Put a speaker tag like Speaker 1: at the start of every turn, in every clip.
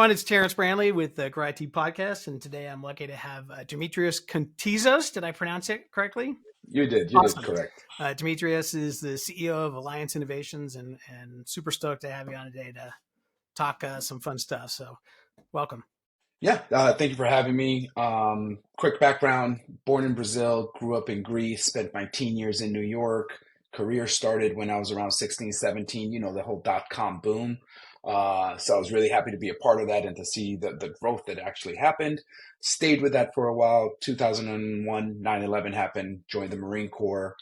Speaker 1: everyone. It's Terrence Branley with the Grow IT Podcast, and today I'm lucky to have Demetrios Kontizas. Did I pronounce it correctly?
Speaker 2: You did
Speaker 1: Awesome.
Speaker 2: correct.
Speaker 1: Demetrios is the CEO of Alliance Innovations, and super stoked to have you on today to talk some fun stuff. So, welcome.
Speaker 2: Yeah, thank you for having me. Quick background, born in Brazil, grew up in Greece, spent my teen years in New York. Career started when I was around 16, 17, the whole dot-com boom. So I was really happy to be a part of that and to see the growth that actually happened. Stayed with that for a while. 2001, 9/11 happened, joined the Marine Corps,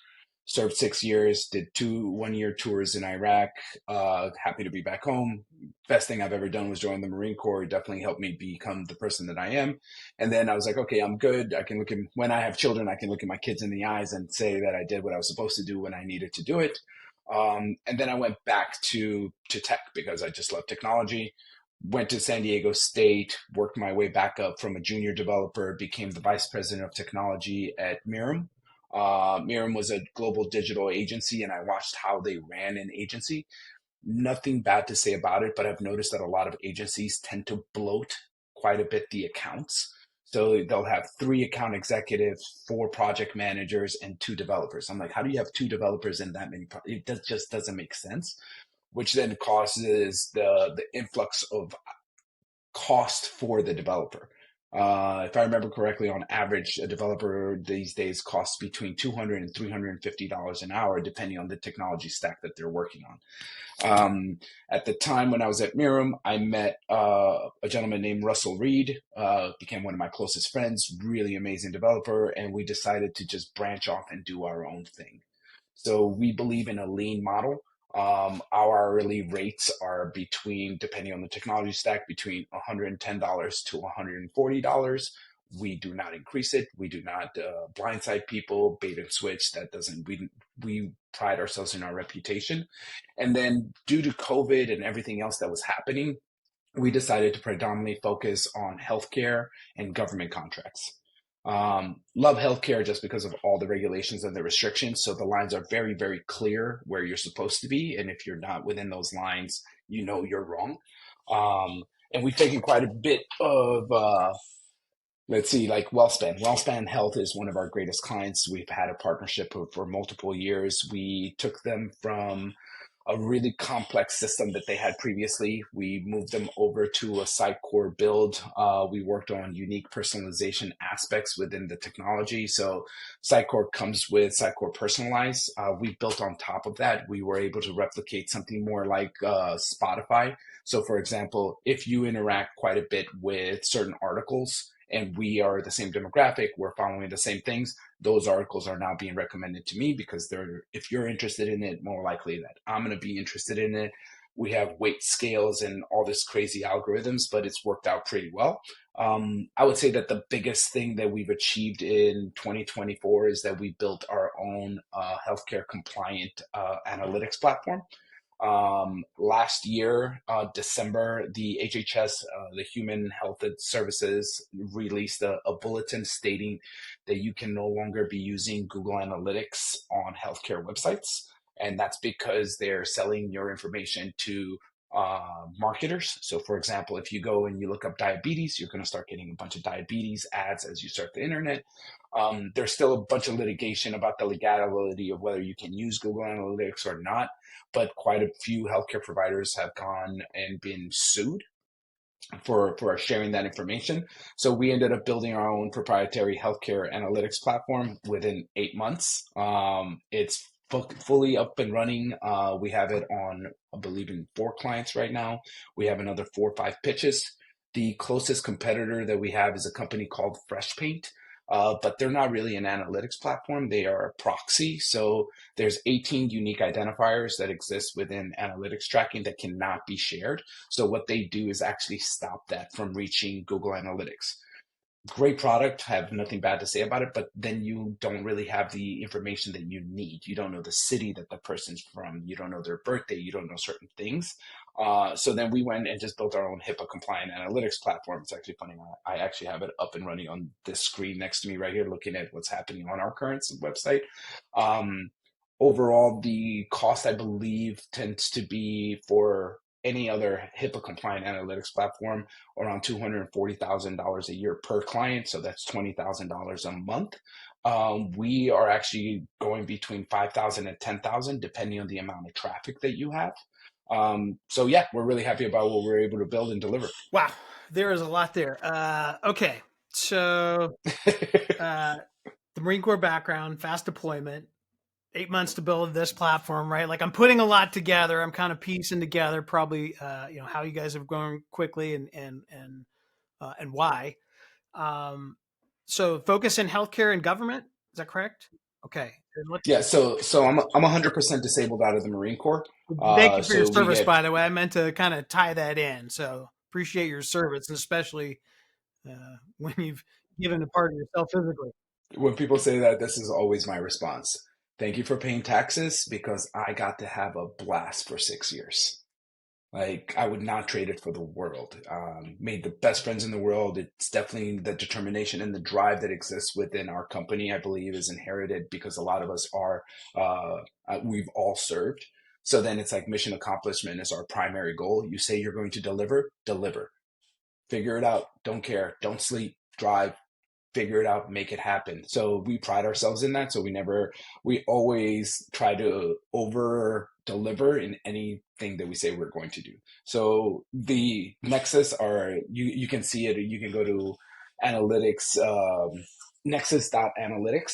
Speaker 2: served 6 years, did 2 1-year tours in Iraq. Happy to be back home. Best thing I've ever done was join the Marine Corps. It definitely helped me become the person that I am. And then I was like, okay, I'm good. I can look at, when I have children, I can look at my kids in the eyes and say that I did what I was supposed to do when I needed to do it. And then I went back to tech because I just love technology. Went to San Diego State, worked my way back up from a junior developer, became the vice president of technology at Mirum. Mirum was a global digital agency, and I watched how they ran an agency. Nothing bad to say about it, but I've noticed that a lot of agencies tend to bloat quite a bit the accounts. So they'll have 3 account executives, 4 project managers, and 2 developers. I'm like, how do you have 2 developers and that many? Just doesn't make sense, which then causes the influx of cost for the developer. If I remember correctly, on average, a developer these days costs between $200 and $350 an hour, depending on the technology stack that they're working on. At the time when I was at Mirum, I met a gentleman named Russell Reed, became one of my closest friends, really amazing developer, and we decided to just branch off and do our own thing. So we believe in a lean model. Our hourly rates are between, depending on the technology stack, between $110 to $140. We do not increase it. We do not blindside people, bait and switch. That doesn't, we pride ourselves in our reputation. And then due to COVID and everything else that was happening, we decided to predominantly focus on healthcare and government contracts. Love healthcare just because of all the regulations and the restrictions. So the lines are very, very clear where you're supposed to be. And if you're not within those lines, you're wrong. And we've taken quite a bit of, let's see, like WellSpan. WellSpan Health is one of our greatest clients. We've had a partnership for multiple years. We took them from a really complex system that they had previously. We moved them over to a Sitecore build. We worked on unique personalization aspects within the technology. So Sitecore comes with Sitecore Personalize. We built on top of that. We were able to replicate something more like Spotify. So for example, if you interact quite a bit with certain articles, and we are the same demographic, we're following the same things, those articles are now being recommended to me because if you're interested in it, more likely that I'm going to be interested in it. We have weight scales and all this crazy algorithms, but it's worked out pretty well. I would say that the biggest thing that we've achieved in 2024 is that we built our own healthcare compliant analytics platform. Last year, December, the HHS, the Human Health Services, released a bulletin stating that you can no longer be using Google Analytics on healthcare websites. And that's because they're selling your information to marketers. So for example, if you go and you look up diabetes, you're going to start getting a bunch of diabetes ads as you surf the internet. There's still a bunch of litigation about the legality of whether you can use Google Analytics or not, but quite a few healthcare providers have gone and been sued for sharing that information. So we ended up building our own proprietary healthcare analytics platform within 8 months. It's fully up and running. We have it on, I believe, in 4 clients right now. We have another 4 or 5 pitches. The closest competitor that we have is a company called FreshPaint. But they're not really an analytics platform. They are a proxy. So there's 18 unique identifiers that exist within analytics tracking that cannot be shared. So what they do is actually stop that from reaching Google Analytics. Great product, have nothing bad to say about it, but then you don't really have the information that you need. You don't know the city that the person's from. You don't know their birthday. You don't know certain things. So then we went and just built our own HIPAA-compliant analytics platform. It's actually funny. I actually have it up and running on this screen next to me right here, looking at what's happening on our current website. Overall, the cost, I believe, tends to be for any other HIPAA-compliant analytics platform, around $240,000 a year per client. So that's $20,000 a month. We are actually going between 5,000 and 10,000, depending on the amount of traffic that you have. So yeah, we're really happy about what we're able to build and deliver.
Speaker 1: Wow, there is a lot there. Okay, so the Marine Corps background, fast deployment, 8 months to build this platform, right? Like I'm putting a lot together. I'm kind of piecing together probably, how you guys have grown quickly and why. So focus in healthcare and government. Is that correct? Okay.
Speaker 2: Yeah, so I'm 100% disabled out of the Marine Corps.
Speaker 1: Thank you for your
Speaker 2: So we
Speaker 1: service,
Speaker 2: get
Speaker 1: by the way. I meant to kind of tie that in. So appreciate your service, and especially when you've given a part of yourself physically.
Speaker 2: when people say that, this is always my response. Thank you for paying taxes because I got to have a blast for 6 years. Like I would not trade it for the world. Made the best friends in the world. It's definitely the determination and the drive that exists within our company. I believe is inherited because a lot of us are we've all served. So then it's like mission accomplishment is our primary goal. You say you're going to deliver, deliver. Figure it out. Don't care. Don't sleep. Drive, figure it out, make it happen. So we pride ourselves in that. So we always try to over deliver in anything that we say we're going to do. So the Nexus are, you can see it, you can go to analytics, nexus.analytics.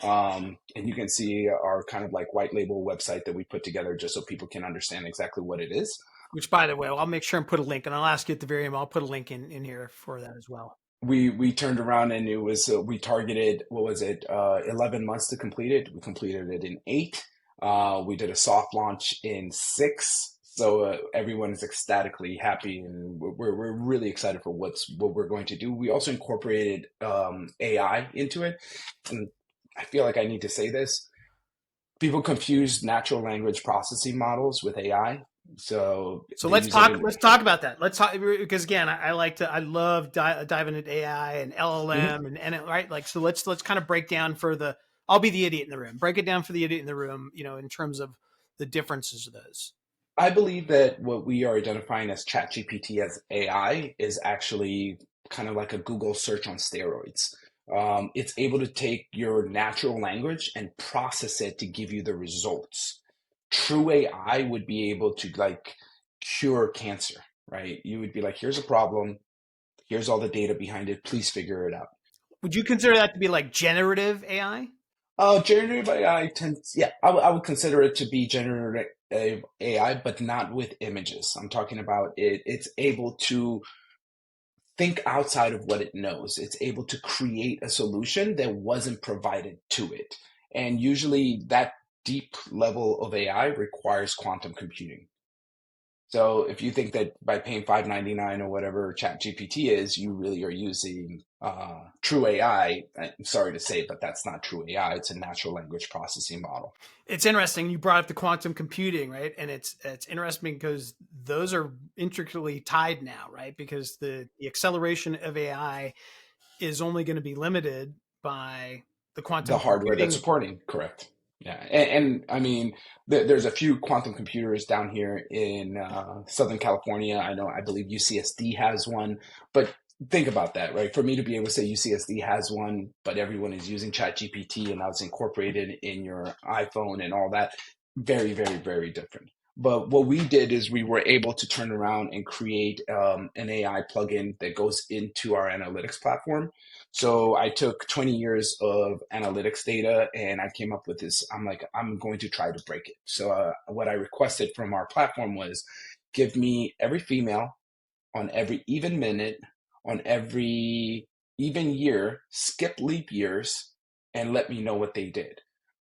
Speaker 2: And you can see our kind of like white label website that we put together just so people can understand exactly what it is.
Speaker 1: Which, by the way, I'll make sure and put a link, and I'll ask you at the very end. I'll put a link in here for that as well.
Speaker 2: We turned around and it was we targeted, what was it, 11 months to complete it. We completed it in 8. We did a soft launch in 6. So everyone is ecstatically happy, and we're really excited for what we're going to do. We also incorporated AI into it, and I feel like I need to say this. People confuse natural language processing models with AI. So
Speaker 1: So
Speaker 2: they
Speaker 1: let's
Speaker 2: use it
Speaker 1: talk.
Speaker 2: in.
Speaker 1: Let's talk about that. Let's talk because again, I love diving into AI and
Speaker 2: Mhm.
Speaker 1: LLM and right. Like so, let's kind of break down for the. I'll be the idiot in the room. Break it down for the idiot in the room. In terms of the differences of those.
Speaker 2: I believe that what we are identifying as ChatGPT as AI is actually kind of like a Google search on steroids. It's able to take your natural language and process it to give you the results. True AI would be able to like cure cancer, right? You would be like, here's a problem, here's all the data behind it, please figure it out.
Speaker 1: Would you consider that to be like generative AI?
Speaker 2: Generative AI tends, yeah, I would consider it to be generative AI, but not with images. I'm talking about it. It's able to think outside of what it knows. It's able to create a solution that wasn't provided to it. And usually that deep level of AI requires quantum computing. So if you think that by paying $5.99 or whatever ChatGPT is, you really are using true AI, I'm sorry to say, but that's not true AI. It's a natural language processing model.
Speaker 1: It's interesting. You brought up the quantum computing, right? And it's interesting because those are intricately tied now, right? Because the acceleration of AI is only going to be limited by the
Speaker 2: The
Speaker 1: quantum
Speaker 2: hardware that's
Speaker 1: computing.
Speaker 2: supporting, correct. Yeah, and I mean, there's a few quantum computers down here in Southern California. I believe UCSD has one, but think about that, right? For me to be able to say UCSD has one, but everyone is using ChatGPT and now it's incorporated in your iPhone and all that, very, very, very different. But what we did is we were able to turn around and create an AI plugin that goes into our analytics platform. So I took 20 years of analytics data and I came up with this. I'm like, I'm going to try to break it. So what I requested from our platform was give me every female on every even minute, on every even year, skip leap years, and let me know what they did.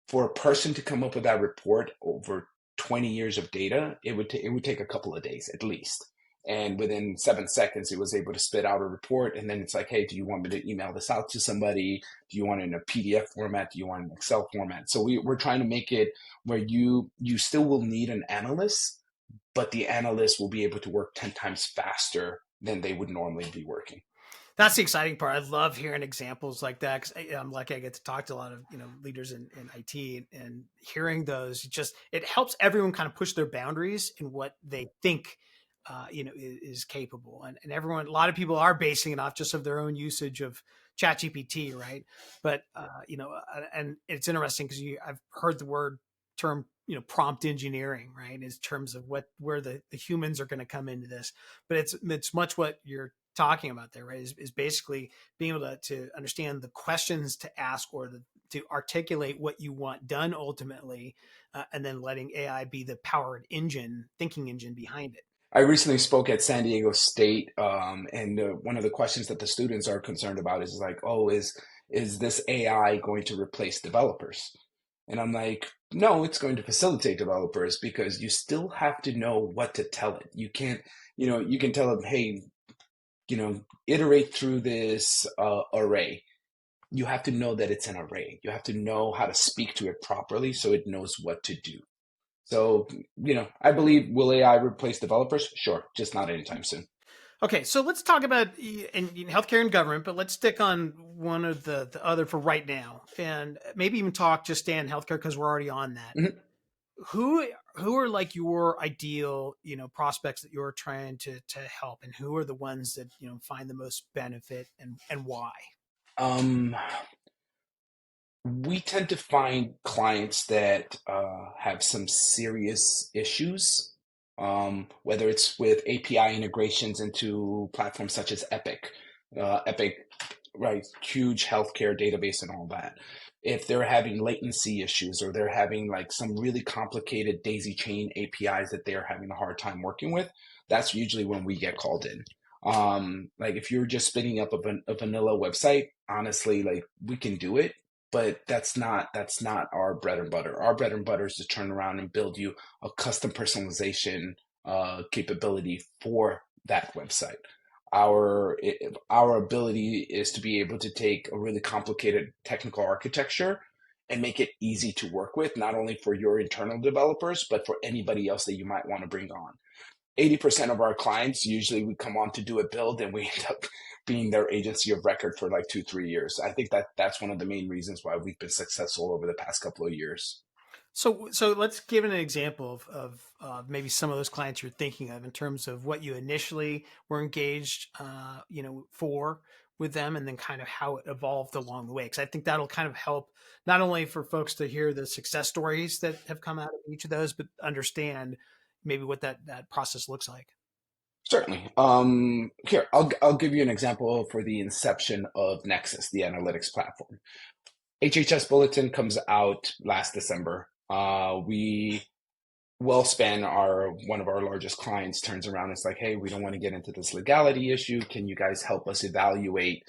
Speaker 2: For a person to come up with that report over 20 years of data, it would take a couple of days at least. And within 7 seconds, it was able to spit out a report. And then it's like, hey, do you want me to email this out to somebody? Do you want it in a PDF format? Do you want it in Excel format? So we're trying to make it where you still will need an analyst, but the analyst will be able to work 10 times faster than they would normally be working.
Speaker 1: That's the exciting part. I love hearing examples like that because I'm lucky I get to talk to a lot of leaders in IT, and hearing those it helps everyone kind of push their boundaries in what they think is capable. And everyone, a lot of people are basing it off just of their own usage of ChatGPT, right? But and it's interesting because I've heard the term, prompt engineering, right, in terms of where the humans are going to come into this. But it's much what you're talking about there, right? Is basically being able to understand the questions to ask, or to articulate what you want done ultimately, and then letting AI be the powered thinking engine behind it.
Speaker 2: I recently spoke at San Diego State, and one of the questions that the students are concerned about is like, oh, is this AI going to replace developers? And I'm like, no, it's going to facilitate developers because you still have to know what to tell it. You can't, you can tell them, hey, iterate through this array. You have to know that it's an array. You have to know how to speak to it properly so it knows what to do. So, I believe, will AI replace developers? Sure, just not anytime soon.
Speaker 1: Okay, so let's talk about in healthcare and government, but let's stick on one of the other for right now, and maybe even just stay in healthcare because we're already on that.
Speaker 2: Mhm.
Speaker 1: Who who are like your ideal prospects that you're trying to help, and who are the ones that find the most benefit, and why?
Speaker 2: Um, we tend to find clients that have some serious issues, whether it's with API integrations into platforms such as Epic. Epic, right, huge healthcare database and all that. If they're having latency issues, or they're having like some really complicated daisy chain APIs that they're having a hard time working with, that's usually when we get called in. Like if you're just spinning up a vanilla website, honestly, like we can do it, but that's not our bread and butter. Our bread and butter is to turn around and build you a custom personalization capability for that website. Our our ability is to be able to take a really complicated technical architecture and make it easy to work with, not only for your internal developers, but for anybody else that you might want to bring on. 80% of our clients, usually we come on to do a build and we end up being their agency of record for like 2 3 years. I think that's one of the main reasons why we've been successful over the past couple of years.
Speaker 1: So let's give an example of maybe some of those clients you're thinking of in terms of what you initially were engaged, for with them, and then kind of how it evolved along the way. Because I think that'll kind of help not only for folks to hear the success stories that have come out of each of those, but understand maybe what that process looks like.
Speaker 2: Certainly. Here, I'll give you an example for the inception of Nexus, the analytics platform. HHS Bulletin comes out last December. We WellSpan, one of our largest clients, turns around and it's like, hey, we don't want to get into this legality issue. Can you guys help us evaluate,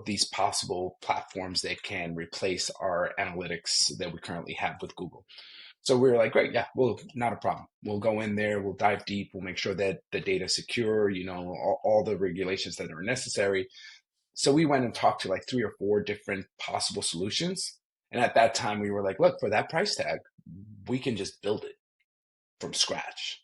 Speaker 2: these possible platforms that can replace our analytics that we currently have with Google? So we were like, great, yeah, well, not a problem. We'll go in there, we'll dive deep, we'll make sure that the data is secure, all the regulations that are necessary. So we went and talked to like 3 or 4 different possible solutions. And at that time, we were like, look, for that price tag, we can just build it from scratch.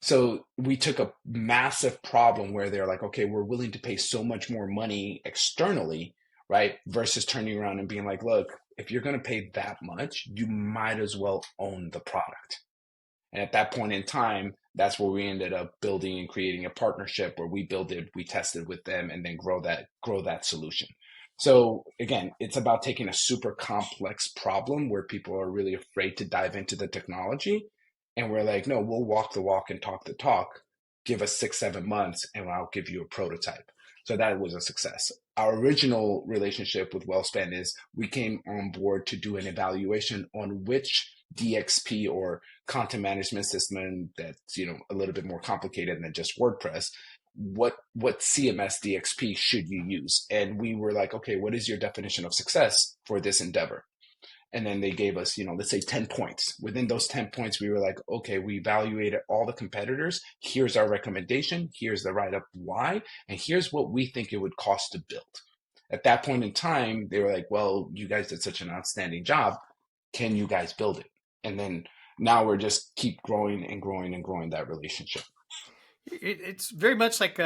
Speaker 2: So we took a massive problem where they're like, okay, we're willing to pay so much more money externally, right? Versus turning around and being like, look, if you're going to pay that much, you might as well own the product. And at that point in time, that's where we ended up building and creating a partnership where we build it, we test it with them, and then grow that solution. So again, it's about taking a super complex problem where people are really afraid to dive into the technology. And we're like, no, we'll walk the walk and talk the talk. Give us 6 7 months and I'll give you a prototype. So that was a success. Our original relationship with WellSpan is we came on board to do an evaluation on which DXP or content management system that's a little bit more complicated than just WordPress. What CMS DXP should you use? And we were like, okay, what is your definition of success for this endeavor? And then they gave us, let's say 10 points. Within those 10 points, we were like, okay, we evaluated all the competitors. Here's our recommendation. Here's the write up why. And here's what we think it would cost to build. At that point in time, they were like, well, you guys did such an outstanding job. Can you guys build it? And then now we're just keep growing and growing and growing that relationship.
Speaker 1: It's very much like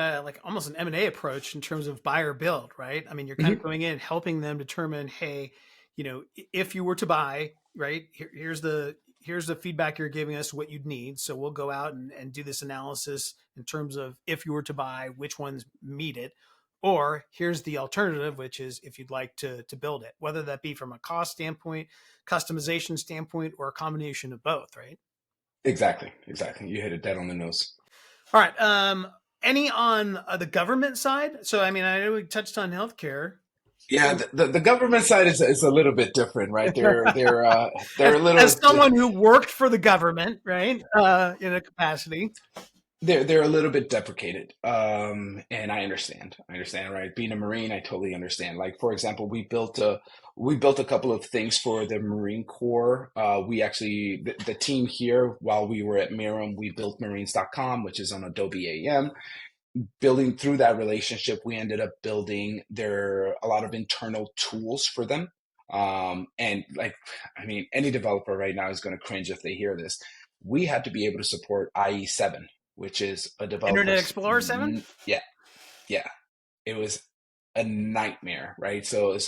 Speaker 1: almost an M&A approach in terms of buy or build, right? I mean, you're kind of
Speaker 2: Mm-hmm.
Speaker 1: going in, helping them determine, hey, if you were to buy, right, here's the here's the feedback you're giving us, what you'd need. So we'll go out and do this analysis in terms of if you were to buy, which ones meet it. Or here's the alternative, which is if you'd like to build it, whether that be from a cost standpoint, customization standpoint, or a combination of both, right?
Speaker 2: Exactly. You hit it dead on the nose.
Speaker 1: All right. Any on the government side? So, I mean, I know we touched on healthcare.
Speaker 2: Yeah, the government side is a little bit different, right? They're a
Speaker 1: As
Speaker 2: little
Speaker 1: someone who worked for the government, right, in a capacity.
Speaker 2: they're a little bit deprecated, and I understand. Right? Being a Marine, I totally understand. Like, for example, we built a couple of things for the Marine Corps. We actually the team here, while we were at Miram, we built Marines.com, which is on Adobe AM. Building through that relationship, we ended up building a lot of internal tools for them. And like, I mean, any developer right now is going to cringe if they hear this. We had to be able to support IE7, which is a
Speaker 1: Internet
Speaker 2: developer's,
Speaker 1: Explorer 7?
Speaker 2: yeah, yeah. It was a nightmare, right? So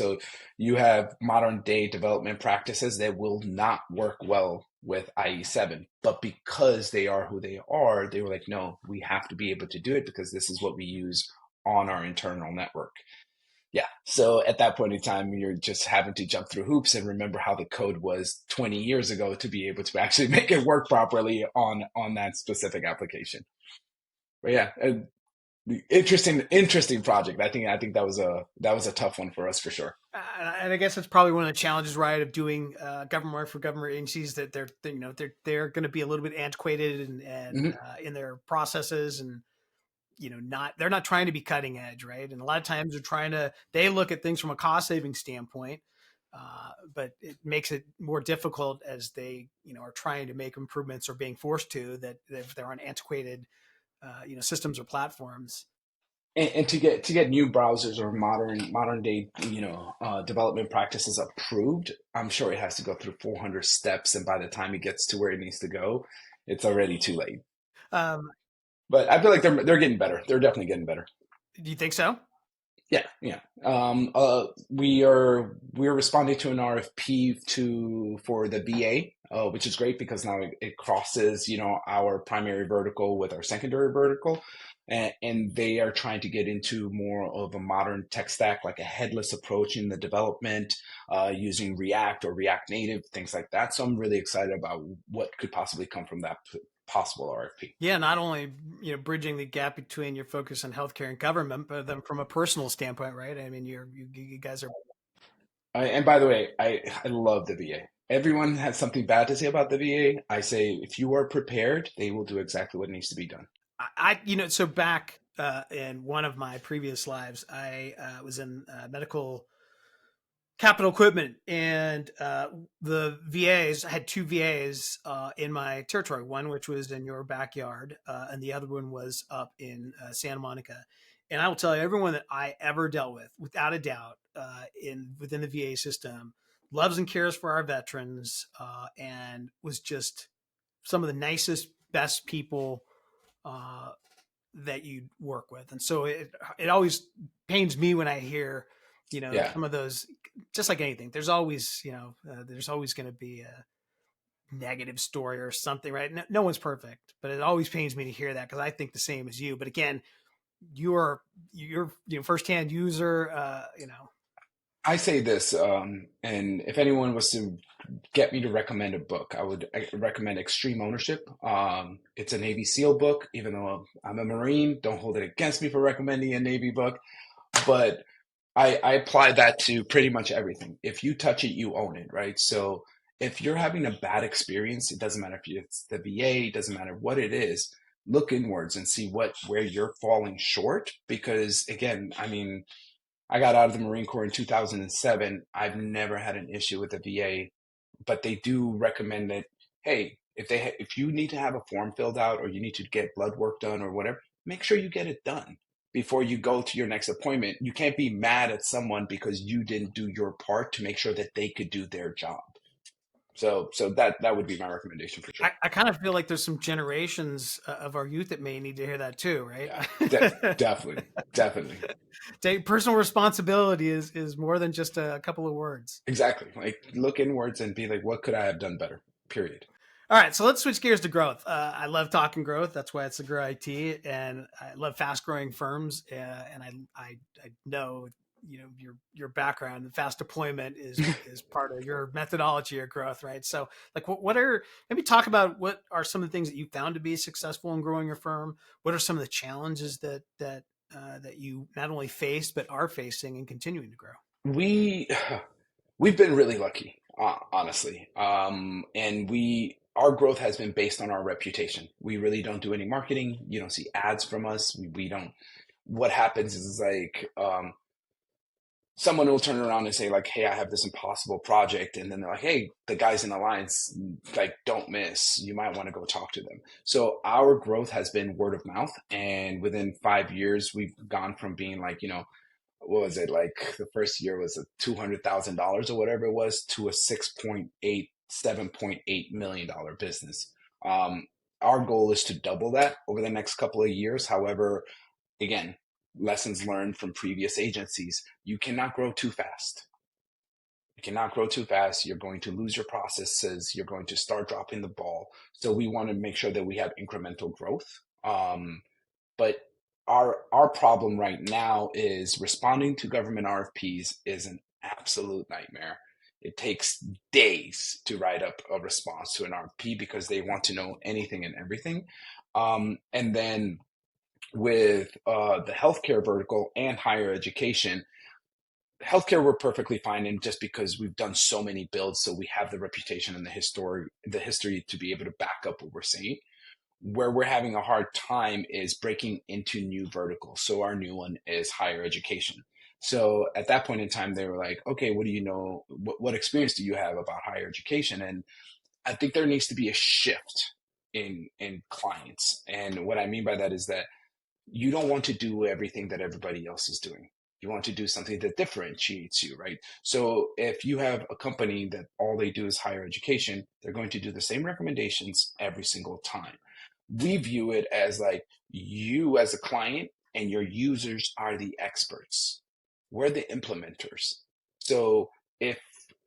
Speaker 2: you have modern day development practices that will not work well with IE7, but because they are who they are, they were like, no, we have to be able to do it because this is what we use on our internal network. Yeah. So at that point in time, you're just having to jump through hoops and remember how the code was 20 years ago to be able to actually make it work properly on that specific application. But yeah, interesting project. I think that was a tough one for us for sure.
Speaker 1: And I guess it's probably one of the challenges, right, of doing government work for government agencies, that they're going to be a little bit antiquated and
Speaker 2: Hmm.
Speaker 1: in their processes, and they're not trying to be cutting edge, right? And a lot of times they look at things from a cost saving standpoint, but it makes it more difficult as they are trying to make improvements or being forced to, that if they're on antiquated systems or platforms.
Speaker 2: And to get new browsers or modern day development practices approved, I'm sure it has to go through 400 steps, and by the time it gets to where it needs to go, it's already too late.
Speaker 1: Um,
Speaker 2: But I feel like they're getting better. They're definitely getting better.
Speaker 1: do you think so?
Speaker 2: Yeah, yeah. We're responding to an RFP for the VA, which is great because now it crosses, our primary vertical with our secondary vertical, and they are trying to get into more of a modern tech stack, like a headless approach in the development, using React or React Native, things like that. So I'm really excited about what could possibly come from that possible RFP.
Speaker 1: Yeah, not only bridging the gap between your focus on healthcare and government, but then from a personal standpoint, right? I mean, you guys are.
Speaker 2: And by the way, I love the VA. Everyone has something bad to say about the VA. I say if you are prepared, they will do exactly what needs to be done.
Speaker 1: So back in one of my previous lives, I was in medical capital equipment, and the VAs, I had two VAs in my territory, one which was in your backyard, and the other one was up in Santa Monica. And I will tell you, everyone that I ever dealt with, without a doubt, within the VA system, loves and cares for our veterans, and was just some of the nicest, best people uh, that you work with. And so it always pains me when I hear,
Speaker 2: Yeah.
Speaker 1: some of those. Just like anything, there's always going to be a negative story or something, right? No one's perfect, but it always pains me to hear that, because I think the same as you. But again, you're firsthand user,
Speaker 2: I say this, and if anyone was to get me to recommend a book, I recommend Extreme Ownership. It's a Navy SEAL book, even though I'm a Marine. Don't hold it against me for recommending a Navy book, but I apply that to pretty much everything. If you touch it, you own it, right? So if you're having a bad experience, it doesn't matter if it's the VA, it doesn't matter what it is, look inwards and see where you're falling short. Because again, I mean, I got out of the Marine Corps in 2007. I've never had an issue with the VA, but they do recommend that, hey, if you need to have a form filled out or you need to get blood work done or whatever, make sure you get it done before you go to your next appointment. You can't be mad at someone because you didn't do your part to make sure that they could do their job. So that would be my recommendation for sure.
Speaker 1: I kind of feel like there's some generations of our youth that may need to hear that too, right?
Speaker 2: Yeah, definitely.
Speaker 1: Take personal responsibility is more than just a couple of words.
Speaker 2: Exactly. Like look inwards and be like, what could I have done better? Period.
Speaker 1: All right, so let's switch gears to growth. I love talking growth. That's why it's a Grow IT, and I love fast growing firms. And I know your background. Fast deployment is part of your methodology of growth, right? So, like, what are maybe talk about what are some of the things that you found to be successful in growing your firm? What are some of the challenges that you not only faced but are facing and continuing to grow?
Speaker 2: We we've been really lucky, honestly, and we our growth has been based on our reputation. We really don't do any marketing. You don't see ads from us. We don't. What happens is like someone will turn around and say like, "Hey, I have this impossible project," and then they're like, "Hey, the guys in Alliance, like, don't miss. You might want to go talk to them." So our growth has been word of mouth, and within 5 years, we've gone from being like, what was it, like the first year was a $200,000 or whatever it was to a 6.8, $7.8 million business. Our goal is to double that over the next couple of years. However, again, lessons learned from previous agencies, you cannot grow too fast. You cannot grow too fast. You're going to lose your processes. You're going to start dropping the ball. So we want to make sure that we have incremental growth. But our problem right now is responding to government RFPs is an absolute nightmare. It takes days to write up a response to an RFP because they want to know anything and everything. And then with the healthcare vertical and higher education, healthcare we're perfectly fine in just because we've done so many builds, so we have the reputation and the history to be able to back up what we're saying. Where we're having a hard time is breaking into new verticals. So our new one is higher education. So at that point in time, they were like, okay, what do you know? What experience do you have about higher education? And I think there needs to be a shift in clients. And what I mean by that is that you don't want to do everything that everybody else is doing. You want to do something that differentiates you, right? So if you have a company that all they do is higher education, they're going to do the same recommendations every single time. We view it as like you as a client and your users are the experts. We're the implementers. So if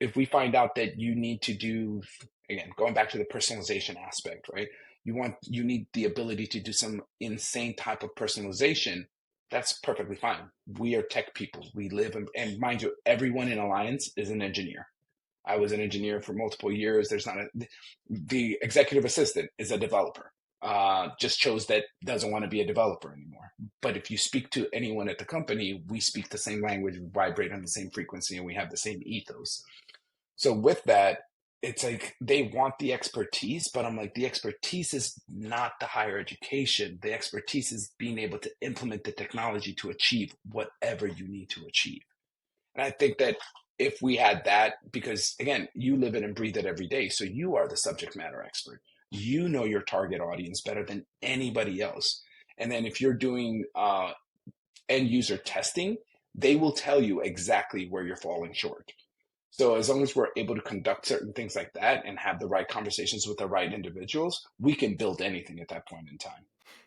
Speaker 2: if we find out that you need to do, again, going back to the personalization aspect, right? You need the ability to do some insane type of personalization. That's perfectly fine. We are tech people. We live and mind you, everyone in Alliance is an engineer. I was an engineer for multiple years. There's not the executive assistant is a developer. Just chose that doesn't want to be a developer anymore. But if you speak to anyone at the company, we speak the same language, we vibrate on the same frequency, and we have the same ethos. So with that, it's like they want the expertise, but I'm like, the expertise is not the higher education. The expertise is being able to implement the technology to achieve whatever you need to achieve. And I think that if we had that, because again, you live it and breathe it every day, so you are the subject matter expert. You know your target audience better than anybody else. And then if you're doing end user testing, they will tell you exactly where you're falling short. So as long as we're able to conduct certain things like that and have the right conversations with the right individuals, we can build anything at that point in time.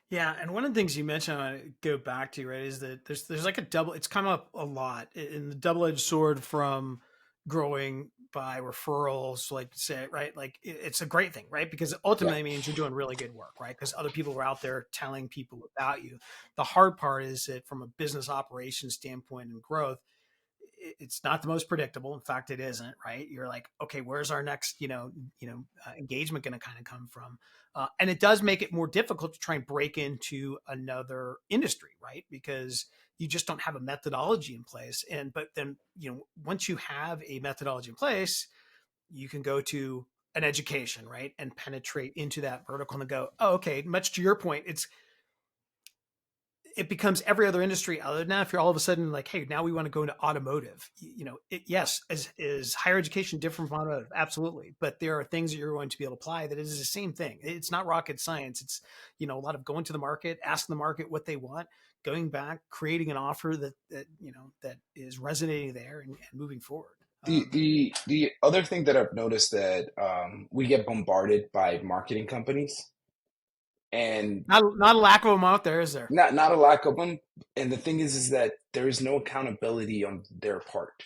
Speaker 1: Yeah, and one of the things you mentioned, I want to go back to, right, is that there's like a double. It's come up a lot in the double edged sword from growing by referrals, like say, right, like it's a great thing, right, because it
Speaker 2: Yeah.
Speaker 1: ultimately means you're doing really good work, right, because other people are out there telling people about you. The hard part is that from a business operations standpoint and growth, it's not the most predictable. In fact, it isn't, right? You're like, okay, where's our next, engagement going to kind of come from? And it does make it more difficult to try and break into another industry, right? Because you just don't have a methodology in place. But then, once you have a methodology in place, you can go to an education, right? And penetrate into that vertical and go, oh, okay, much to your point, it becomes every other industry other than that. If you're all of a sudden like, hey, now we want to go into automotive, yes, is higher education different from automotive? Absolutely. But there are things that you're going to be able to apply that is the same thing. It's not rocket science. It's, a lot of going to the market, asking the market what they want, going back, creating an offer that is resonating there and moving forward.
Speaker 2: The other thing that I've noticed that we get bombarded by marketing companies, and
Speaker 1: Not a lack of them out there, is there?
Speaker 2: not a lack of them. And the thing is that there is no accountability on their part.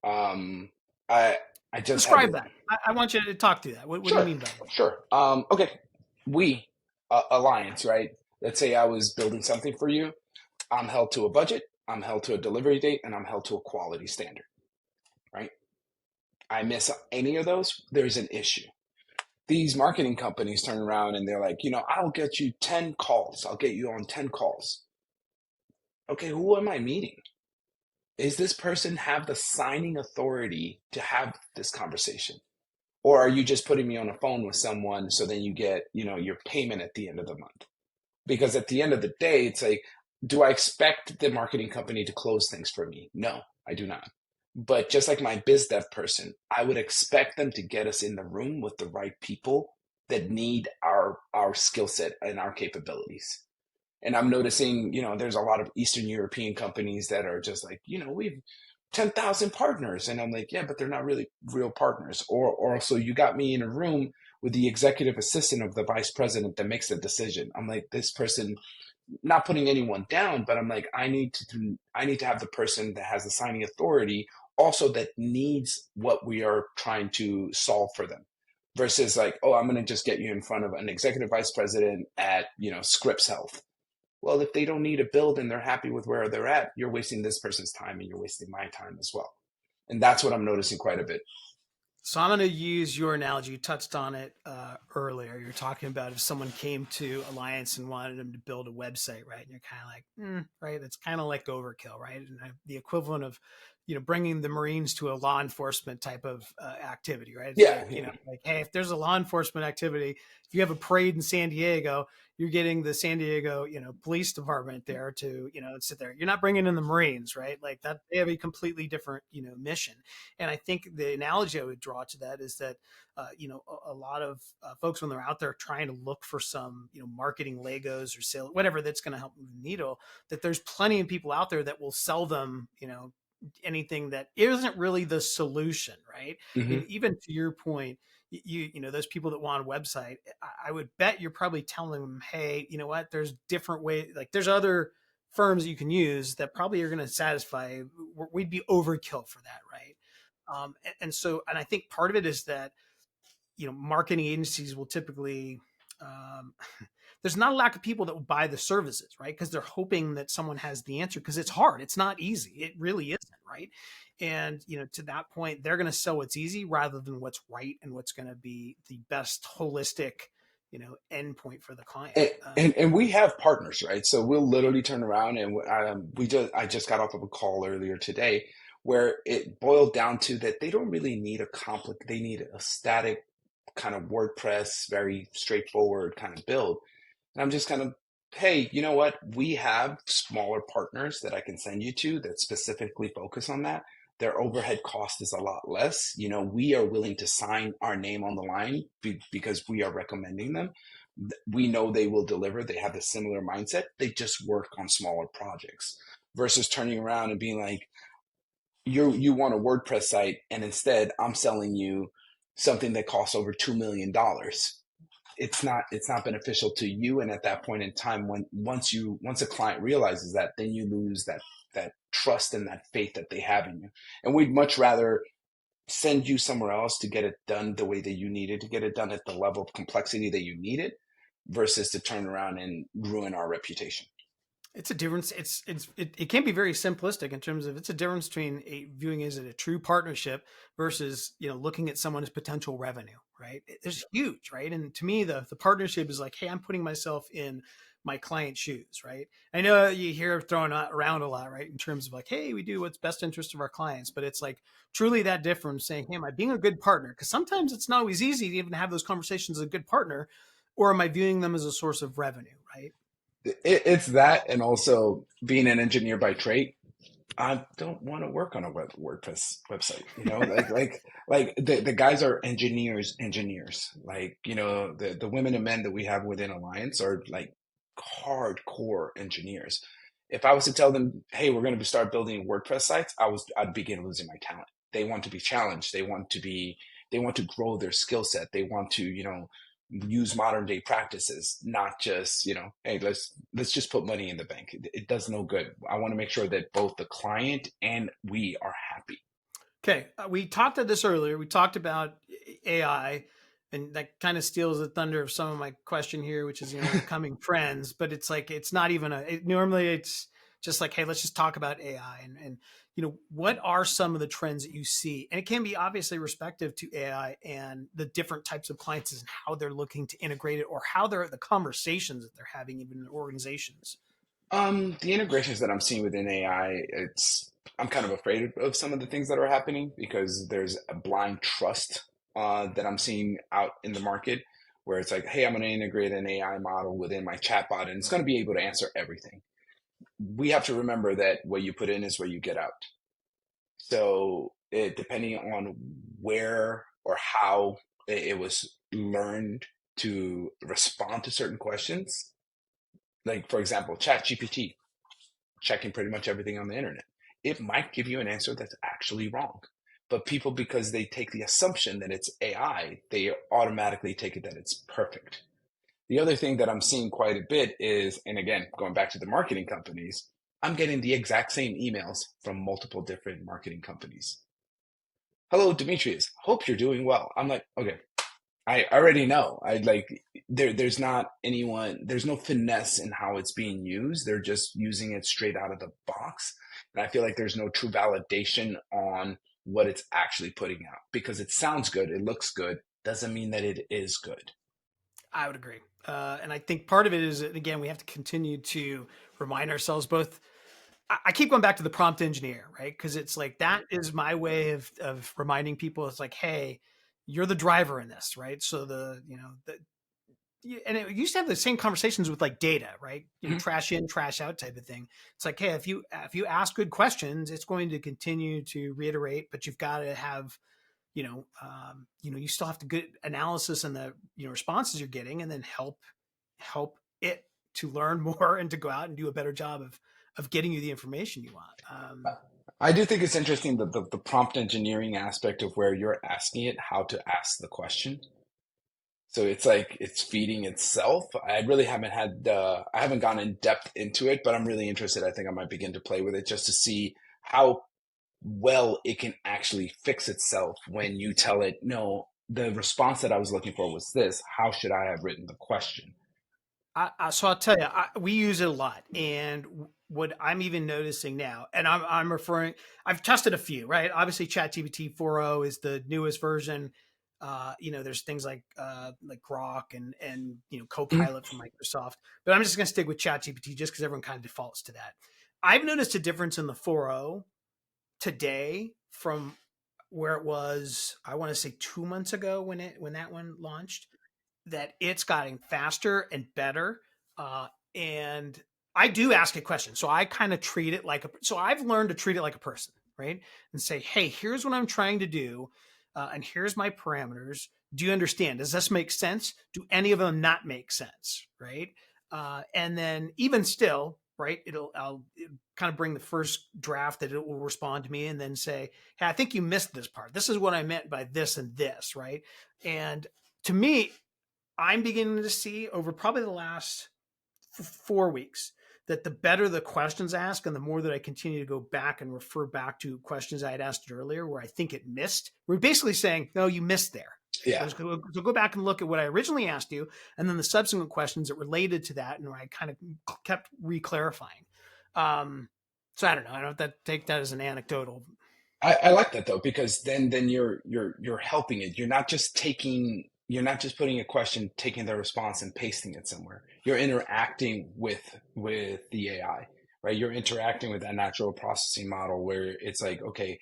Speaker 2: Um, I I just had
Speaker 1: Describe
Speaker 2: it.
Speaker 1: that. I want you to talk to that. What do you
Speaker 2: Sure,
Speaker 1: mean by that?
Speaker 2: sure. Okay, we alliance, right? Let's say I was building something for you. I'm held to a budget. I'm held to a delivery date, and I'm held to a quality standard, right? I miss any of those, there's an issue. These marketing companies turn around and they're like, I'll get you 10 calls. I'll get you on 10 calls. Okay, who am I meeting? Is this person have the signing authority to have this conversation? Or are you just putting me on a phone with someone so then you get, your payment at the end of the month? Because at the end of the day, it's like, do I expect the marketing company to close things for me? No, I do not. But just like my biz dev person, I would expect them to get us in the room with the right people that need our skill set and our capabilities. And I'm noticing, there's a lot of Eastern European companies that are just like, we've 10,000 partners. And I'm like, yeah, but they're not really real partners. Or so you got me in a room with the executive assistant of the vice president that makes the decision. I'm like, this person, not putting anyone down, but I'm like, I need to have the person that has the signing authority also that needs what we are trying to solve for them versus like, oh, I'm going to just get you in front of an executive vice president at, Scripps Health. Well, if they don't need a build and they're happy with where they're at, you're wasting this person's time and you're wasting my time as well. And that's what I'm noticing quite a bit.
Speaker 1: So I'm going to use your analogy. You touched on it earlier. You're talking about if someone came to Alliance and wanted them to build a website, right? And you're kind of like, right? It's kind of like overkill, right? And the equivalent of, bringing the Marines to a law enforcement type of activity, right? It's
Speaker 2: Yeah,
Speaker 1: like,
Speaker 2: yeah.
Speaker 1: like, hey, if there's a law enforcement activity, if you have a parade in San Diego, you're getting the San Diego, police department there to, sit there. You're not bringing in the Marines, right? Like that, they have a completely different, mission. And I think the analogy I would draw to that is that, a lot of folks when they're out there trying to look for some, marketing Legos or sale, whatever that's going to help move the needle, that there's plenty of people out there that will sell them, anything that isn't really the solution, right? I
Speaker 2: Hmm.
Speaker 1: mean, even to your point, those people that want a website, I would bet you're probably telling them, hey, you know what, there's different ways, like there's other firms that you can use that probably are going to satisfy. We'd be overkill for that, right? And I think part of it is that, marketing agencies will typically, um, there's not a lack of people that will buy the services, right? Because they're hoping that someone has the answer because it's hard. It's not easy. It really isn't, right? And, to that point, they're going to sell what's easy rather than what's right and what's going to be the best holistic, endpoint for the client.
Speaker 2: And we have partners, right? So we'll literally turn around and I just got off of a call earlier today where it boiled down to that they don't really need they need a static kind of WordPress, very straightforward kind of build. And I'm just kind of, hey, you know what? We have smaller partners that I can send you to that specifically focus on that. Their overhead cost is a lot less. We are willing to sign our name on the line because we are recommending them. We know they will deliver. They have a similar mindset. They just work on smaller projects versus turning around and being like, you want a WordPress site, and instead I'm selling you something that costs over $2 million. It's not beneficial to you. And at that point in time, once a client realizes that, then you lose that trust and that faith that they have in you. And we'd much rather send you somewhere else to get it done the way that you need it to get it done at the level of complexity that you need it versus to turn around and ruin our reputation.
Speaker 1: It's a difference. It can be very simplistic in terms of it's a difference between viewing it as a true partnership versus looking at someone as potential revenue, right? It's huge, right? And to me, the partnership is like, hey, I'm putting myself in my client's shoes, right? I know you hear thrown around a lot, right? In terms of like, hey, we do what's best interest of our clients, but it's like truly that different saying, hey, am I being a good partner? Because sometimes it's not always easy to even have those conversations as a good partner, or am I viewing them as a source of revenue, right?
Speaker 2: It's that, and also being an engineer by trade. I don't want to work on a WordPress website. Like the guys are engineers. Like, the women and men that we have within Alliance are like hardcore engineers. If I was to tell them, hey, we're going to start building WordPress sites, I'd begin losing my talent. They want to be challenged. They want to grow their skill set. They want to, use modern day practices, not just, hey, let's just put money in the bank. It does no good. I want to make sure that both the client and we are happy.
Speaker 1: Okay, we talked about this earlier. We talked about AI, and that kind of steals the thunder of some of my question here, which is, the coming trends. But it's like it's not even normally it's just like, hey, let's just talk about AI, and what are some of the trends that you see, and it can be obviously respective to AI and the different types of clients and how they're looking to integrate it, or how they're the conversations that they're having even in organizations.
Speaker 2: The integrations that I'm seeing within AI, I'm kind of afraid of some of the things that are happening because there's a blind trust that I'm seeing out in the market where it's like, hey, I'm going to integrate an AI model within my chatbot and it's going to be able to answer everything. We have to remember that what you put in is what you get out. So depending on where or how it was learned to respond to certain questions, like for example, ChatGPT checking pretty much everything on the internet. It might give you an answer that's actually wrong. But people, because they take the assumption that it's AI, they automatically take it that it's perfect. The other thing that I'm seeing quite a bit is, and again, going back to the marketing companies, I'm getting the exact same emails from multiple different marketing companies. Hello, Demetrios. Hope you're doing well. I'm like, okay, I already know. I like there's not anyone, there's no finesse in how it's being used. They're just using it straight out of the box. And I feel like there's no true validation on what it's actually putting out because it sounds good, it looks good, doesn't mean that it is good.
Speaker 1: I would agree. And I think part of it is, again, we have to continue to remind ourselves both. I keep going back to the prompt engineer, right? Because it's like that is my way of reminding people. It's like, hey, you're the driver in this, right? So and it used to have the same conversations with like data, right?
Speaker 2: Mhm.
Speaker 1: Trash in, trash out type of thing. It's like, hey, if you ask good questions, it's going to continue to reiterate, but you've got to have you still have to get analysis and the responses you're getting, and then help it to learn more and to go out and do a better job of getting you the information you want.
Speaker 2: I do think it's interesting that the prompt engineering aspect of where you're asking it how to ask the question. So it's like it's feeding itself. I really haven't I haven't gone in depth into it, but I'm really interested. I think I might begin to play with it just to see how well it can actually fix itself when you tell it, no, the response that I was looking for was this. How should I have written the question?
Speaker 1: So I'll tell you, we use it a lot, and what I'm even noticing now, and I'm referring, I've tested a few, right? Obviously, ChatGPT 4.0 is the newest version. There's things like Grok and
Speaker 2: Mhm.
Speaker 1: Copilot from Microsoft, but I'm just going to stick with ChatGPT just because everyone kind of defaults to that. I've noticed a difference in the 4.0 today from where it was, I want to say 2 months ago when that one launched, that it's gotten faster and better. And I do ask a question. So I kind of treat it like so I've learned to treat it like a person, right? And say, hey, here's what I'm trying to do. And here's my parameters. Do you understand? Does this make sense? Do any of them not make sense? Right. And then even still, right, I'll kind of bring the first draft that it will respond to me and then say, hey, I think you missed this part. This is what I meant by this and this, right? And to me, I'm beginning to see over probably the last 4 weeks that the better the questions asked and the more that I continue to go back and refer back to questions I had asked earlier where I think it missed, we're basically saying, no, you missed there.
Speaker 2: Yeah.
Speaker 1: So go back and look at what I originally asked you and then the subsequent questions that related to that and where I kind of kept re-clarifying. So I don't know. I don't take that as an anecdotal.
Speaker 2: I like that though, because then you're helping it. You're not just putting a question, taking the response and pasting it somewhere. You're interacting with the AI, right? You're interacting with that natural processing model where it's like, okay,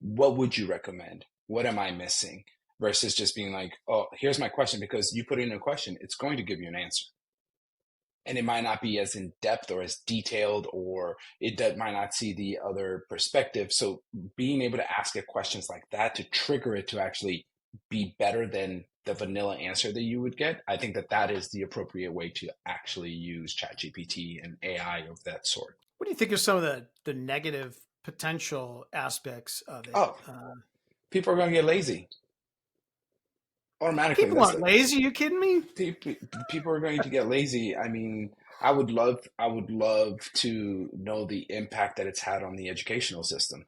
Speaker 2: what would you recommend? What am I missing? Versus just being like, oh, here's my question, because you put in a question, it's going to give you an answer. And it might not be as in depth or as detailed, or it that might not see the other perspective. So being able to ask it questions like that to trigger it to actually be better than the vanilla answer that you would get, I think that that is the appropriate way to actually use ChatGPT and AI of that sort.
Speaker 1: What do you think are some of the negative potential aspects of it?
Speaker 2: Oh, people are going to get lazy automatically.
Speaker 1: People
Speaker 2: That's
Speaker 1: aren't
Speaker 2: the
Speaker 1: lazy. Are you kidding me?
Speaker 2: people are going to get lazy. I mean, I would love to know the impact that it's had on the educational system.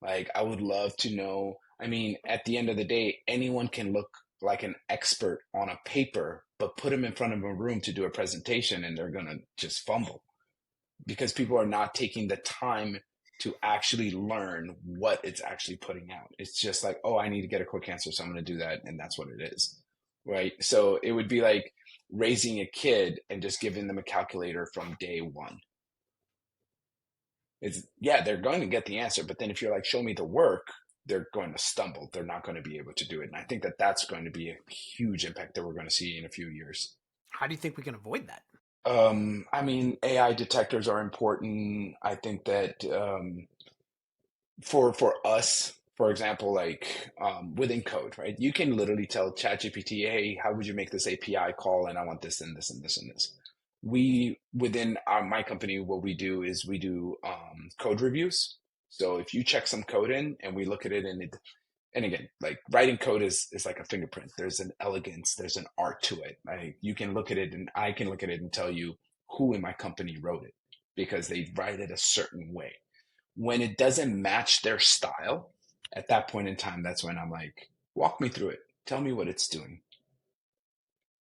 Speaker 2: Like, I would love to know. I mean, at the end of the day, anyone can look like an expert on a paper, but put them in front of a room to do a presentation and they're going to just fumble because people are not taking the time to actually learn what it's actually putting out. It's just like, oh, I need to get a quick answer, so I'm going to do that. And that's what it is. Right. So it would be like raising a kid and just giving them a calculator from day one. It's, yeah, they're going to get the answer, but then if you're like, show me the work, they're going to stumble. They're not going to be able to do it. And I think that that's going to be a huge impact that we're going to see in a few years.
Speaker 1: How do you think we can avoid that?
Speaker 2: I mean, AI detectors are important. I think that for us, for example, like within code, right? You can literally tell ChatGPT, hey, how would you make this API call? And I want this and this and this and this. We within my company, what we do is we do code reviews. So if you check some code in and we look at it and again, like writing code is like a fingerprint. There's an elegance, there's an art to it. Like you can look at it and I can look at it and tell you who in my company wrote it because they write it a certain way. When it doesn't match their style, at that point in time, that's when I'm like, walk me through it. Tell me what it's doing.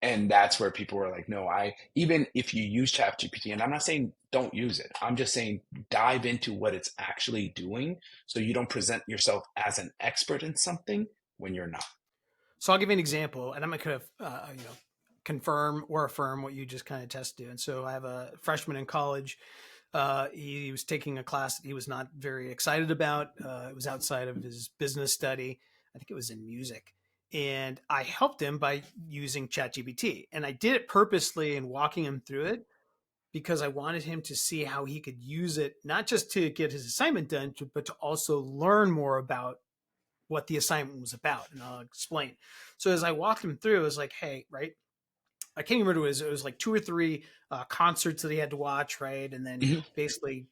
Speaker 2: And that's where people were like, no, even if you use ChatGPT, and I'm not saying don't use it, I'm just saying dive into what it's actually doing so you don't present yourself as an expert in something when you're not.
Speaker 1: So I'll give you an example, and I'm going to confirm or affirm what you just kind of tested. And so I have a freshman in college. He was taking a class that he was not very excited about. It was outside of his business study. I think it was in music. And I helped him by using ChatGPT. And I did it purposely and walking him through it because I wanted him to see how he could use it, not just to get his assignment done, but to also learn more about what the assignment was about. And I'll explain. So as I walked him through, it was like, hey, right, I can't remember what it was like 2 or 3 concerts that he had to watch, right? And then
Speaker 2: Mhm.
Speaker 1: basically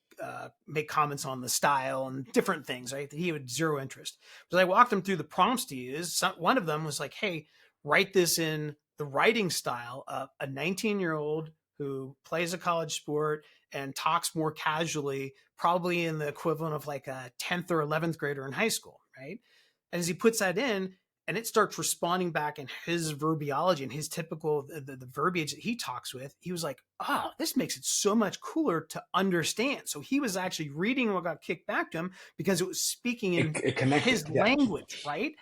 Speaker 1: make comments on the style and different things, right? That he had zero interest. But I walked him through the prompts to use. One of them was like, hey, write this in the writing style of a 19-year-old who plays a college sport and talks more casually, probably in the equivalent of like a 10th or 11th grader in high school, right? And as he puts that in, and it starts responding back in his verbiology and his typical the verbiage that he talks with, he was like, oh, this makes it so much cooler to understand. So he was actually reading what got kicked back to him because it was speaking in
Speaker 2: It connected.
Speaker 1: his
Speaker 2: Yeah,
Speaker 1: language, right?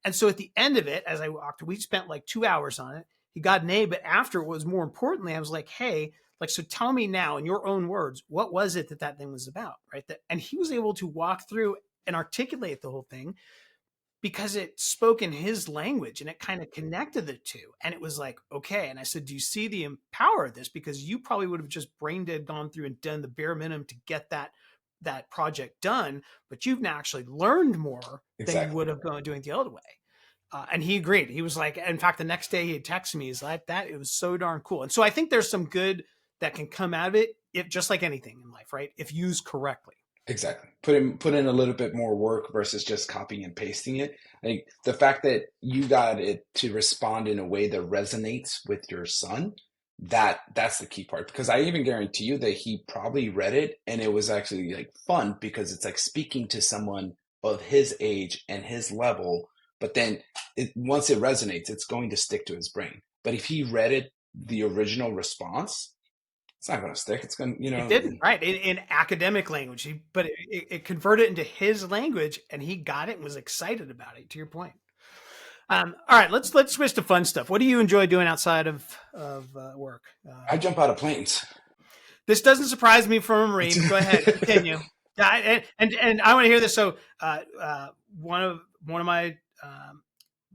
Speaker 1: And so at the end of it, as I walked, we spent like 2 hours on it. He got an A, but after it was more importantly, I was like, hey, like, so tell me now in your own words, what was it that thing was about, right? And he was able to walk through and articulate the whole thing because it spoke in his language and it kind of connected the two. And it was like, okay. And I said, do you see the power of this? Because you probably would have just brain dead gone through and done the bare minimum to get that project done, but you've now actually learned more than you
Speaker 2: exactly.
Speaker 1: would have gone doing it the other way. And he agreed. He was like, in fact, the next day he had texted me, he's like, that it was so darn cool. And so I think there's some good that can come out of it, if just like anything in life, right? If used correctly.
Speaker 2: Exactly. Put in a little bit more work versus just copying and pasting it. Like the fact that you got it to respond in a way that resonates with your son, that's the key part. Because I even guarantee you that he probably read it and it was actually like fun because it's like speaking to someone of his age and his level. But then once it resonates, it's going to stick to his brain. But if he read it, the original response, it's not going to stick. It's going to,
Speaker 1: It didn't, right? In academic language, but it converted into his language, and he got it and was excited about it. To your point. All right, let's switch to fun stuff. What do you enjoy doing outside of work?
Speaker 2: I jump out of planes.
Speaker 1: This doesn't surprise me from a Marine. But go ahead, continue. Yeah, and I want to hear this. So, one of my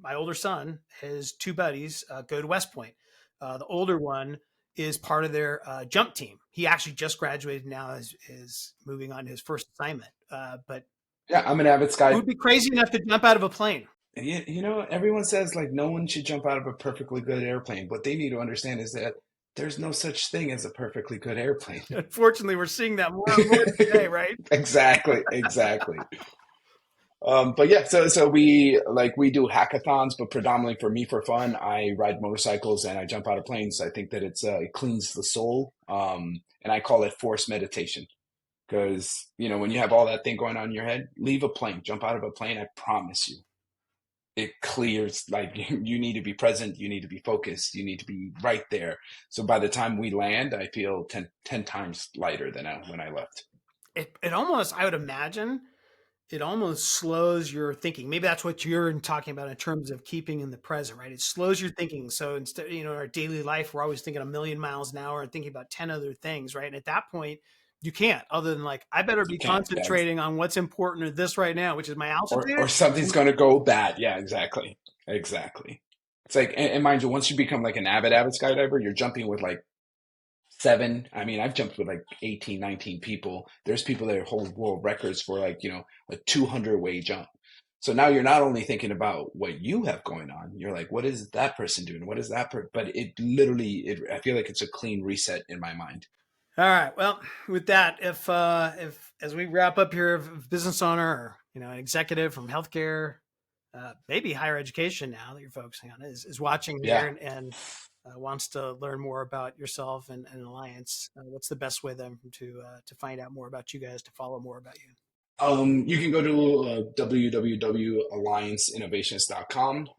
Speaker 1: my older son, his 2 buddies go to West Point. The older one is part of their jump team. He actually just graduated now, is moving on to his first assignment. But
Speaker 2: Yeah, I'm an avid
Speaker 1: who
Speaker 2: sky.
Speaker 1: would be crazy enough to jump out of a plane?
Speaker 2: Everyone says like no one should jump out of a perfectly good airplane. What they need to understand is that there's no such thing as a perfectly good airplane.
Speaker 1: Unfortunately, we're seeing that more and more today, right?
Speaker 2: Exactly, exactly. But yeah, so we do hackathons, but predominantly for me for fun, I ride motorcycles and I jump out of planes. I think that it cleans the soul, and I call it forced meditation Because, when you have all that thing going on in your head, leave a plane, jump out of a plane. I promise you, it clears. Like, you need to be present, you need to be focused, you need to be right there. So by the time we land, I feel 10 times lighter than when I left.
Speaker 1: It almost, I would imagine, it almost slows your thinking. Maybe that's what you're talking about in terms of keeping in the present, right? It slows your thinking. So instead, our daily life, we're always thinking a million miles an hour and thinking about 10 other things, right? And at that point, you can't, other than like, I better
Speaker 2: You
Speaker 1: be
Speaker 2: can't. Yeah.
Speaker 1: concentrating on what's important to this right now, which is my
Speaker 2: Or
Speaker 1: altitude.
Speaker 2: something's going to go bad. Yeah, exactly. Exactly. It's like, and mind you, once you become like an avid skydiver, you're jumping with like seven. I mean, I've jumped with like 18, 19 people. There's people that hold world records for like, a 200-way jump. So now you're not only thinking about what you have going on, you're like, what is that person doing? What is that? But it literally, I feel like it's a clean reset in my mind.
Speaker 1: All right. Well, with that, if as we wrap up here, if business owner or an executive from healthcare, maybe higher education now that you're focusing on is watching here
Speaker 2: Yeah.
Speaker 1: and wants to learn more about yourself and Alliance, what's the best way then to find out more about you guys, to follow more about you?
Speaker 2: You can go to www.allianceinnovations.com.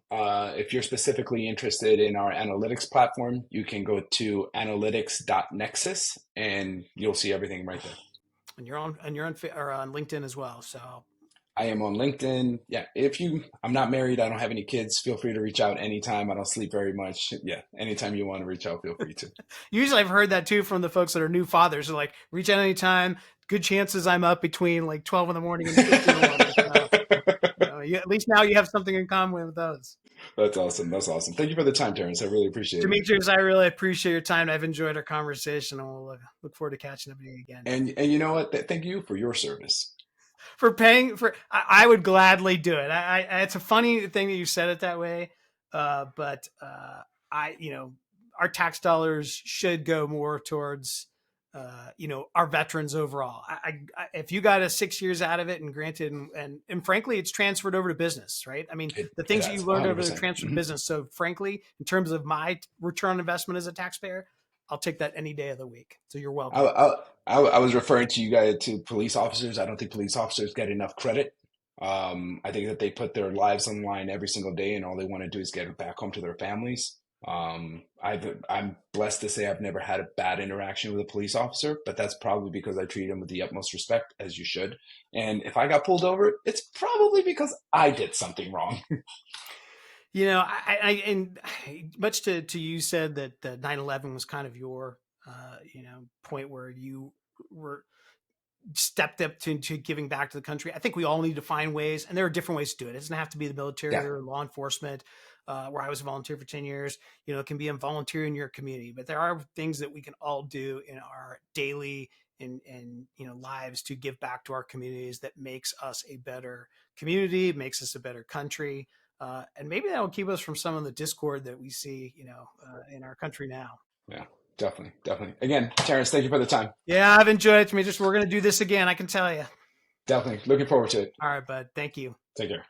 Speaker 2: If you're specifically interested in our analytics platform, you can go to analytics.nexus and you'll see everything right there.
Speaker 1: And you're on or on LinkedIn as well. So
Speaker 2: I am on LinkedIn. Yeah. I'm not married. I don't have any kids. Feel free to reach out anytime. I don't sleep very much. Yeah. Anytime you want to reach out, feel free to.
Speaker 1: Usually I've heard that too from the folks that are new fathers. They're like, reach out anytime. Good chances I'm up between like 12 in the morning and 6 in the morning. So, at least now you have something in common with those.
Speaker 2: That's awesome. That's awesome. Thank you for the time, Terrence. I really appreciate it.
Speaker 1: Demetrios, I really appreciate your time. I've enjoyed our conversation, and we'll look forward to catching up with you again.
Speaker 2: And you know what? Thank you for your service.
Speaker 1: For paying for, I would gladly do it. It's a funny thing that you said it that way, but our tax dollars should go more towards our veterans overall. If you got a 6 years out of it, and granted, and frankly, it's transferred over to business, right? I mean, the things that you learned over there transferred to business. So frankly, in terms of my return on investment as a taxpayer, I'll take that any day of the week. So you're welcome.
Speaker 2: I was referring to you guys, to police officers. I don't think police officers get enough credit. I think that they put their lives on the line every single day, and all they want to do is get back home to their families. I'm blessed to say I've never had a bad interaction with a police officer, but that's probably because I treat them with the utmost respect, as you should. And if I got pulled over, it's probably because I did something wrong.
Speaker 1: And much to you said that the 9/11 was kind of your, point where you were stepped up to giving back to the country. I think we all need to find ways, and there are different ways to do it. It doesn't have to be the military or law enforcement, where I was a volunteer for 10 years. It can be a volunteer in your community, but there are things that we can all do in our daily and lives to give back to our communities that makes us a better community, makes us a better country. And maybe that will keep us from some of the discord that we see, in our country now.
Speaker 2: Yeah, definitely. Definitely. Again, Terrence, thank you for the time.
Speaker 1: Yeah, I've enjoyed it. We're going to do this again. I can tell you.
Speaker 2: Definitely. Looking forward to it.
Speaker 1: All right, bud. Thank you.
Speaker 2: Take care.